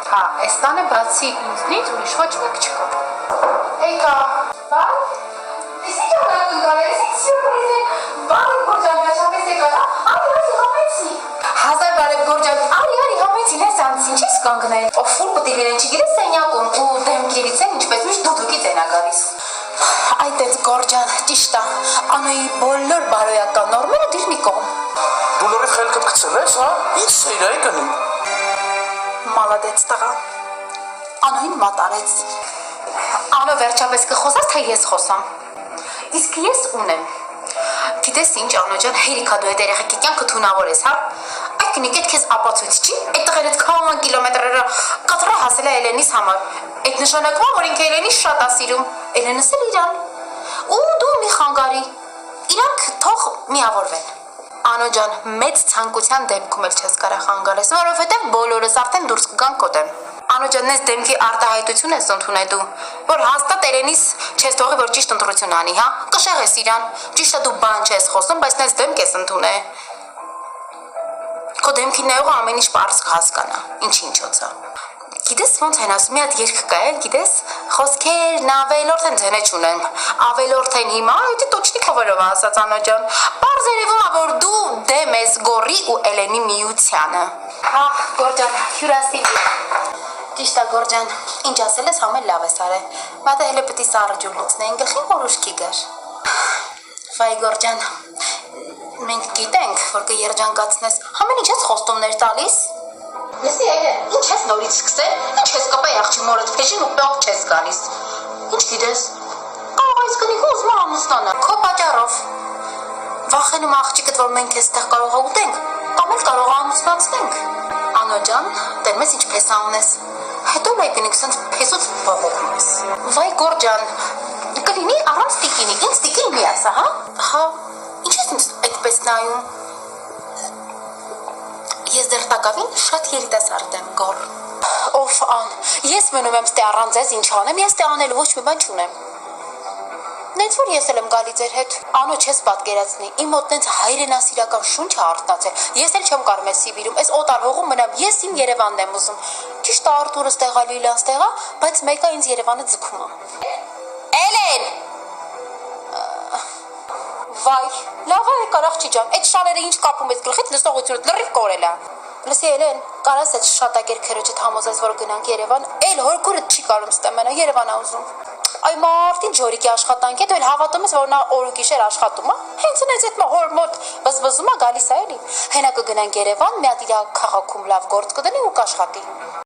Հա, այս տանը բացի ինձնից ուրիշ ոչ մեկ չկա։ Եկա, բան, իսկ ինչ անակ ընկալել, իսկ սյուրպրիզ է, բարի Գորջան վերջապես եկա, արի համեցի։ Հազար բարի Գորջան, արի համեցի, լես անցին, չես կանգնել։ Ով ֆուլ պտի լինեն, չգիրես սենյակում ու դեմքերից են, ինչպես միշտ դուդուկից են ագալիս։ Այդեց Գորջան, ճիշտ է, Անոյի բոլոր բարոյական նորմերը դիր մի կողմ։ Դու լորի խելքդ գցել ես, հա? Ինչ սեյրայի կնի։ Մալադեց տղա, Անոյին մատարեց։ Անո վերջապես կխոսաս, թե ես խոսամ։ Իսկ ես ունեմ։ Գիտես ինչ, Անո ջան, հերիքա դու այդ երեխեքի կյանքը թունավոր ես, հա? Այդ կնիկետ քեզ ապացույց չի, այդ տղերից քան կիլոմետրերը կտրա հասել է Էլենիս համար։ Այդ նշանակում է, որ ինքը Էլենի շատ է սիրում, Էլենս էլ իրան։ Ու դու մի խանգարի, իրանք թող միավորվեն։ Անո ջան, մեծ ցանկության դեպքում էլ չես կարող խանգարես, որովհետև բոլորս արդեն դուրս կգան քո դեմ։ Անո ջան, ես դեմքի արտահայտություն ես ընդունել դու, որ հաստատ Էլենիս չես թողի, որ ճիշտ ընտրություն անի, հա? Կշեղես իրան։ Ճիշտ է դու բան չես խոսում, բայց նես դեմք ես ընդունել։ Քո դեմքի նայողը ամեն ինչ պարզ կհասկանա, ինչ ոցա։ Գիտես ոնց են ասում, մի հատ երգ կա է, գիտես, խոսքերն ավելորդ են ձենե չունեմ, ավելորդ են հիմա, դա տոչնիկովերով ասաց Անո ջան, պարզ երևում է, որ դու դեմ ես Գորի ու Էլենի միությանը։ Հա, Գորջան, հյուրասիրի։ Ճիշտ է Գորջան, ինչ ասել ես, համել լավ ես արել, մատը հելը պտի սառը ջուր լուծնեին, գլխին որ ուշքի գար։ Վայ Գորջան, մենք գիտենք, որ կերջանկացնես, համեն ինչ ես խոստումներ տալիս։ Լսի Էլեն, ինչ ես նորից սկսել, ինչ ես կպայ աղջի մորդ փեշին ու պյող չես գալիս։ Ինչ գիտես, կարող այս կնիկը ուզում է ամուսնանա, քո պատճառով։ Վախենում աղջիկդ, որ մենք էստեղ կարող է ուտենք, կամ էլ կարող է ամուսնացնենք։ Անո ջան, տեր մեզ ինչպես անունես։ Հետո լայ կնիկ սենց փեսուց բողոքում ես։ Վայ Գորջան, կլինի առանց տիկինի, ինձ տիկին մի ասա, հա։ Հա, ինչ ես ինձ այդպես նայում։ Ես դեռ տակավին շատ երիտասարդ եմ, Գոր։ Ով ան, ես մնում եմ ստե առանց ես ինչ անեմ, ես ստե անելու ոչ մի բան չունեմ։ Նենց որ ես էլ եմ գալի ձեր հետ, Անո չես պատկերացնի, իմ մոտ նենց հայրենասիրական շունչ է արթնացել, ես էլ չեմ կարող ես Սիբիրում, այս օտար հողում մնամ, ես իմ Երևանն եմ ուզում։ Ճիշտ է Արտուրը ստեղ է, Լիլան ստեղ է, բայց մեկը ինձ Երևանը ձգում է։ Էլեն։ Վայ, լավ է կարաղջի ջան, այդ շալերը ինչ կապում ես գլխից, լսողությունդ լրիվ կորել է։ Լսի Էլեն, կարաս այդ շատակեր քերոջդ համոզես, որ գնանք Երևան, էլ հորքուրդ չի կարում ստեմենա, Երևան է ուզում։ Այ մարդին ջորիկի աշխատանք է, դու էլ հավատում ես, որ նա օր ու գիշեր աշխատում է։ Հենց այնց այդ հոր մոտ բզբզում է գալիս է էլի։ Հենա կգնանք Երևան, մի հատ իր քաղաքում լավ գործ կդնի ու կաշխատի։